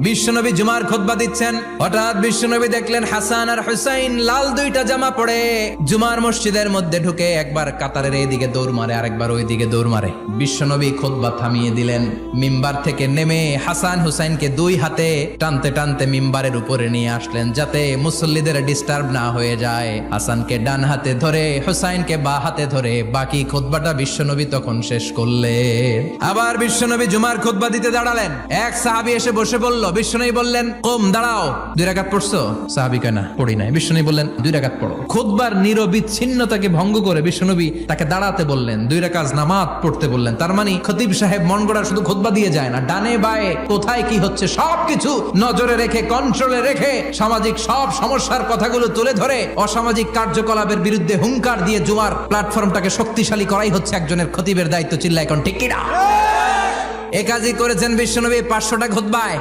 বিশ্বনবী জুমার খুতবা দিচ্ছেন, হঠাৎ বিশ্বনবী দেখলেন হাসান আর হুসাইন লাল দুইটা জামা পরে জুমার মসজিদের মধ্যে ঢুকে একবার কাতারের এইদিকে দৌড় মারে, আরেকবার ওইদিকে দৌড় মারে। বিশ্বনবী খুতবা থামিয়ে দিলেন, মিম্বার থেকে নেমে হাসান হুসাইনকে দুই হাতে টানতে টানতে মিম্বারের উপরে নিয়ে আসলেন যাতে মুসল্লিদের ডিস্টার্ব না হয়ে যায়। হাসানকে ডান হাতে ধরে হুসাইনকে বা হাতে ধরে বাকি খুতবাটা বিশ্বনবী তখন শেষ করলেন। আবার বিশ্বনবী জুমার খুতবা দিতে দাঁড়ালেন, এক সাহাবী এসে বসে বলল, বিশ্বনবী বললেন, কম দাঁড়াও, 2 রাকাত পড়ছো? সাহাবী কয় না, পড়ি নাই। বিশ্বনবী বললেন, 2 রাকাত পড়ো। খুতবার নিরবিচ্ছিন্নতাকে ভঙ্গ করে বিশ্বনবী তাকে দাঁড়াতে বললেন, 2 রাকাত নামাজ পড়তে বললেন। তার মানে খতিব সাহেব মন গড়া শুধু খুতবা দিয়ে যায় না, ডানে বায়ে কোথায় কি হচ্ছে সবকিছু নজরে রেখে, কন্ট্রোলে রেখে সামাজিক সব সমস্যার কথাগুলো তুলে ধরে অসামাজিক কার্যকলাপের বিরুদ্ধে হুঙ্কার দিয়ে জুমার প্ল্যাটফর্মটাকে শক্তিশালী করাই হচ্ছে একজনের খতিবের দায়িত্ব। চিল্লায় এখন ঠিক কিনা? এ কাজই করেছেন বিশ্বনবী 500টা খুতবায়।